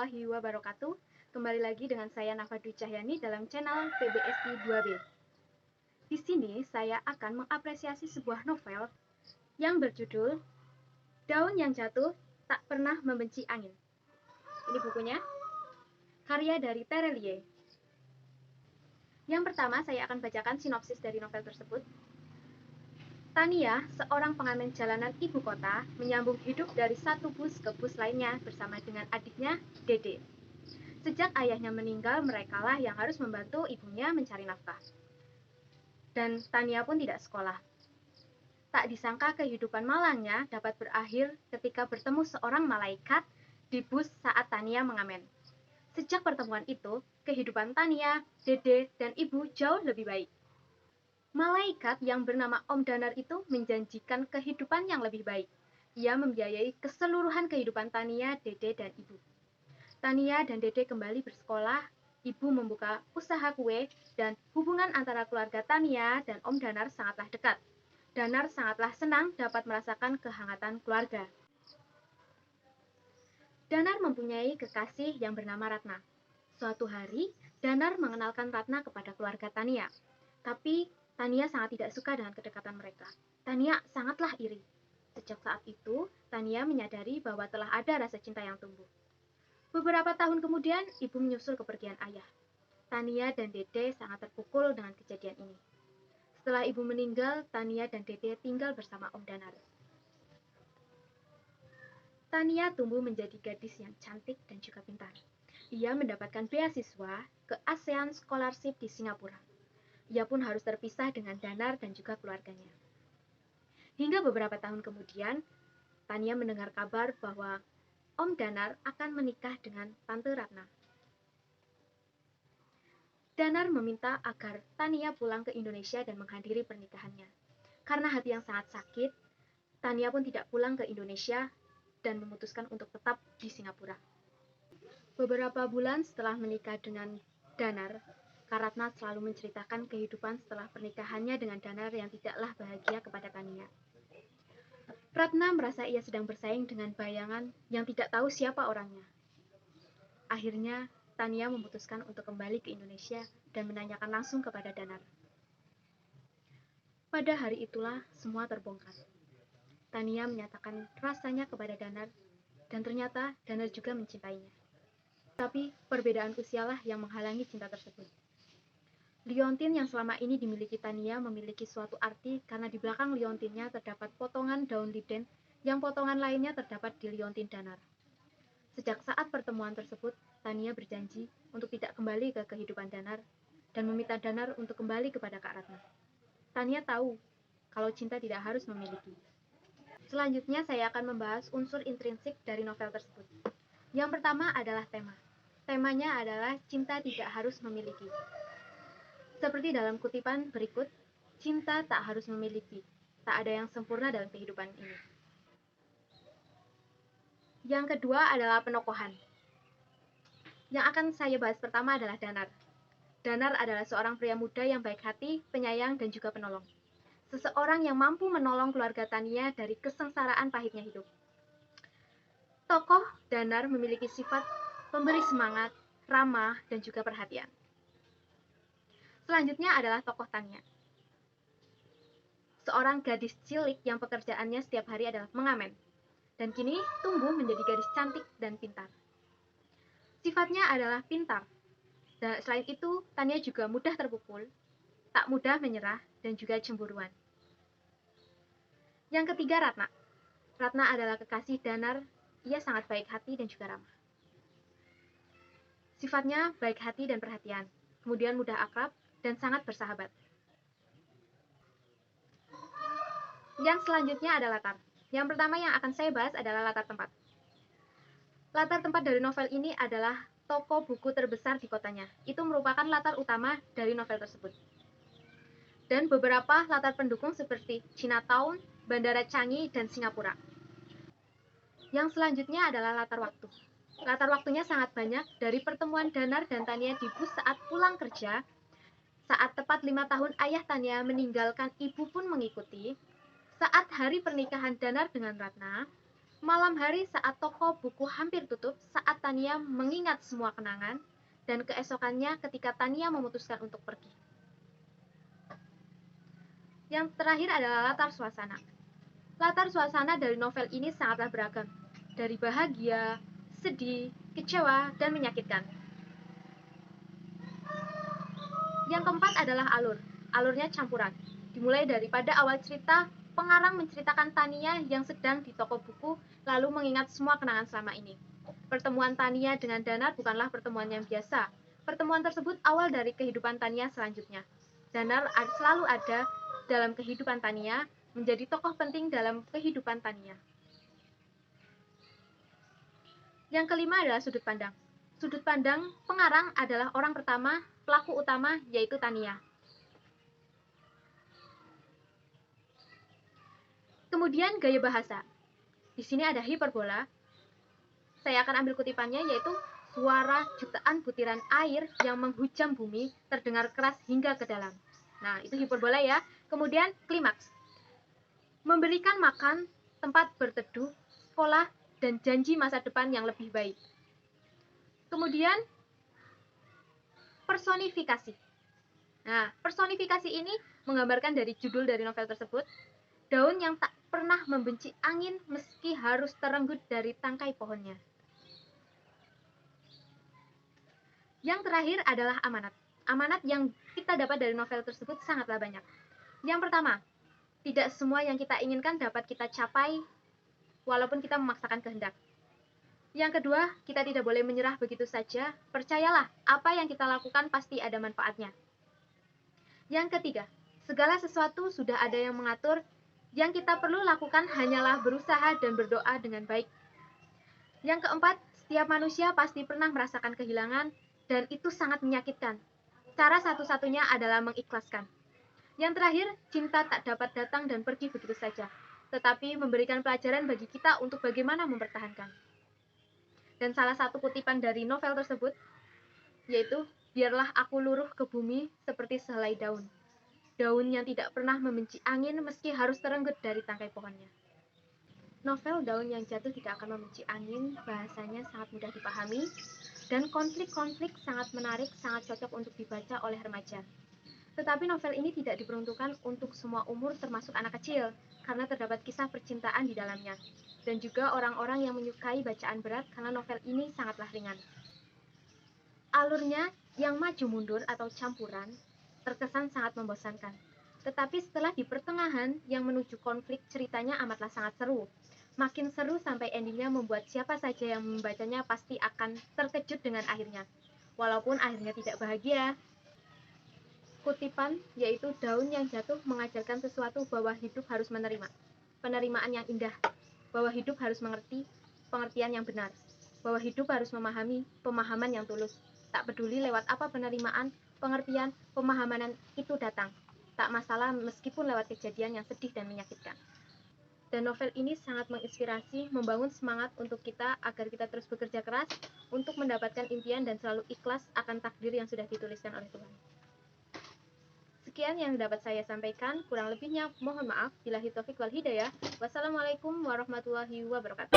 warahmatullahi wabarakatuh. Kembali lagi dengan saya Nafa Dwi Cahyani dalam channel PBSI 2B. Di sini saya akan mengapresiasi sebuah novel yang berjudul Daun yang Jatuh Tak Pernah Membenci Angin. Ini bukunya, karya dari Terelie. Yang pertama, saya akan bacakan sinopsis dari novel tersebut. Tania, seorang pengamen jalanan ibu kota, menyambung hidup dari satu bus ke bus lainnya bersama dengan adiknya, Dede. Sejak ayahnya meninggal, merekalah yang harus membantu ibunya mencari nafkah. Dan Tania pun tidak sekolah. Tak disangka kehidupan malangnya dapat berakhir ketika bertemu seorang malaikat di bus saat Tania mengamen. Sejak pertemuan itu, kehidupan Tania, Dede, dan ibu jauh lebih baik. Malaikat yang bernama Om Danar itu menjanjikan kehidupan yang lebih baik. Ia membiayai keseluruhan kehidupan Tania, Dede, dan ibu. Tania dan Dede kembali bersekolah, ibu membuka usaha kue, dan hubungan antara keluarga Tania dan Om Danar sangatlah dekat. Danar sangatlah senang dapat merasakan kehangatan keluarga. Danar mempunyai kekasih yang bernama Ratna. Suatu hari, Danar mengenalkan Ratna kepada keluarga Tania. Tapi Tania sangat tidak suka dengan kedekatan mereka. Tania sangatlah iri. Sejak saat itu, Tania menyadari bahwa telah ada rasa cinta yang tumbuh. Beberapa tahun kemudian, ibu menyusul kepergian ayah. Tania dan Dede sangat terpukul dengan kejadian ini. Setelah ibu meninggal, Tania dan Dede tinggal bersama Om Danar. Tania tumbuh menjadi gadis yang cantik dan juga pintar. Ia mendapatkan beasiswa ke ASEAN Scholarship di Singapura. Ia pun harus terpisah dengan Danar dan juga keluarganya. Hingga beberapa tahun kemudian, Tania mendengar kabar bahwa Om Danar akan menikah dengan Tante Ratna. Danar meminta agar Tania pulang ke Indonesia dan menghadiri pernikahannya. Karena hati yang sangat sakit, Tania pun tidak pulang ke Indonesia dan memutuskan untuk tetap di Singapura. Beberapa bulan setelah menikah dengan Danar, Ratna selalu menceritakan kehidupan setelah pernikahannya dengan Danar yang tidaklah bahagia kepada Tania. Ratna merasa ia sedang bersaing dengan bayangan yang tidak tahu siapa orangnya. Akhirnya, Tania memutuskan untuk kembali ke Indonesia dan menanyakan langsung kepada Danar. Pada hari itulah semua terbongkar. Tania menyatakan rasanya kepada Danar, dan ternyata Danar juga mencintainya. Tapi perbedaan usialah yang menghalangi cinta tersebut. Liontin yang selama ini dimiliki Tania memiliki suatu arti karena di belakang liontinnya terdapat potongan daun liden yang potongan lainnya terdapat di liontin Danar. Sejak saat pertemuan tersebut, Tania berjanji untuk tidak kembali ke kehidupan Danar dan meminta Danar untuk kembali kepada Kak Ratna. Tania tahu kalau cinta tidak harus memiliki. Selanjutnya saya akan membahas unsur intrinsik dari novel tersebut. Yang pertama adalah tema. Temanya adalah cinta tidak harus memiliki. Seperti dalam kutipan berikut, cinta tak harus memiliki, tak ada yang sempurna dalam kehidupan ini. Yang kedua adalah penokohan. Yang akan saya bahas pertama adalah Danar. Danar adalah seorang pria muda yang baik hati, penyayang, dan juga penolong. Seseorang yang mampu menolong keluarga Tania dari kesengsaraan pahitnya hidup. Tokoh Danar memiliki sifat pemberi semangat, ramah, dan juga perhatian. Selanjutnya adalah tokoh Tania. Seorang gadis cilik yang pekerjaannya setiap hari adalah mengamen. Dan kini tumbuh menjadi gadis cantik dan pintar. Sifatnya adalah pintar. Dan selain itu, Tania juga mudah terpukul, tak mudah menyerah, dan juga cemburuan. Yang ketiga, Ratna. Ratna adalah kekasih Danar. Ia sangat baik hati dan juga ramah. Sifatnya baik hati dan perhatian, kemudian mudah akrab, dan sangat bersahabat. Yang selanjutnya adalah latar. Yang pertama yang akan saya bahas adalah latar tempat. Latar tempat dari novel ini adalah toko buku terbesar di kotanya. Itu merupakan latar utama dari novel tersebut. Dan beberapa latar pendukung seperti Chinatown, Bandara Changi, dan Singapura. Yang selanjutnya adalah latar waktu. Latar waktunya sangat banyak dari pertemuan Danar dan Tania di bus saat pulang kerja. Saat tepat 5 tahun ayah Tania meninggalkan, ibu pun mengikuti. Saat hari pernikahan Danar dengan Ratna, Malam hari saat toko buku hampir tutup, saat Tania mengingat semua kenangan, dan keesokannya ketika Tania memutuskan untuk pergi. Yang terakhir adalah latar suasana. Latar suasana dari novel ini sangatlah beragam, dari bahagia, sedih, kecewa, dan menyakitkan. Yang keempat adalah alur. Alurnya campuran. Dimulai daripada awal cerita, pengarang menceritakan Tania yang sedang di toko buku, lalu mengingat semua kenangan selama ini. Pertemuan Tania dengan Danar bukanlah pertemuan yang biasa. Pertemuan tersebut awal dari kehidupan Tania selanjutnya. Danar selalu ada dalam kehidupan Tania, menjadi tokoh penting dalam kehidupan Tania. Yang kelima adalah sudut pandang. Sudut pandang pengarang adalah orang pertama, pelaku utama, yaitu Tania. Kemudian gaya bahasa. Di sini ada hiperbola. Saya akan ambil kutipannya, yaitu suara jutaan butiran air yang menghujam bumi terdengar keras hingga ke dalam. Nah, itu hiperbola ya. Kemudian klimaks. Memberikan makan, tempat berteduh, sekolah, dan janji masa depan yang lebih baik. Kemudian personifikasi. Nah, personifikasi ini menggambarkan dari judul dari novel tersebut, daun yang tak pernah membenci angin meski harus terenggut dari tangkai pohonnya. Yang terakhir adalah amanat. Amanat yang kita dapat dari novel tersebut sangatlah banyak. Yang pertama, tidak semua yang kita inginkan dapat kita capai walaupun kita memaksakan kehendak. Yang kedua, kita tidak boleh menyerah begitu saja. Percayalah, apa yang kita lakukan pasti ada manfaatnya. Yang ketiga, segala sesuatu sudah ada yang mengatur. Yang kita perlu lakukan hanyalah berusaha dan berdoa dengan baik. Yang keempat, setiap manusia pasti pernah merasakan kehilangan, dan itu sangat menyakitkan. Cara satu-satunya adalah mengikhlaskan. Yang terakhir, cinta tak dapat datang dan pergi begitu saja, tetapi memberikan pelajaran bagi kita untuk bagaimana mempertahankan. Dan salah satu kutipan dari novel tersebut, yaitu, biarlah aku luruh ke bumi seperti sehelai daun. Daun yang tidak pernah membenci angin meski harus terenggut dari tangkai pohonnya. Novel Daun yang Jatuh Tidak Akan Membenci Angin bahasanya sangat mudah dipahami, dan konflik-konflik sangat menarik, sangat cocok untuk dibaca oleh remaja. Tetapi novel ini tidak diperuntukkan untuk semua umur termasuk anak kecil, karena terdapat kisah percintaan di dalamnya. Dan juga orang-orang yang menyukai bacaan berat karena novel ini sangatlah ringan. Alurnya yang maju mundur atau campuran terkesan sangat membosankan. Tetapi setelah di pertengahan yang menuju konflik, ceritanya amatlah sangat seru. Makin seru sampai endingnya membuat siapa saja yang membacanya pasti akan terkejut dengan akhirnya. Walaupun akhirnya tidak bahagia. Kutipan yaitu daun yang jatuh mengajarkan sesuatu bahwa hidup harus menerima. Penerimaan yang indah. Bahwa hidup harus mengerti, pengertian yang benar. Bahwa hidup harus memahami, pemahaman yang tulus. Tak peduli lewat apa penerimaan, pengertian, pemahaman itu datang. Tak masalah meskipun lewat kejadian yang sedih dan menyakitkan. Dan novel ini sangat menginspirasi, membangun semangat untuk kita agar kita terus bekerja keras untuk mendapatkan impian dan selalu ikhlas akan takdir yang sudah dituliskan oleh Tuhan. Sekian yang dapat saya sampaikan, kurang lebihnya mohon maaf. Billahi taufik wal hidayah. Wassalamualaikum warahmatullahi wabarakatuh.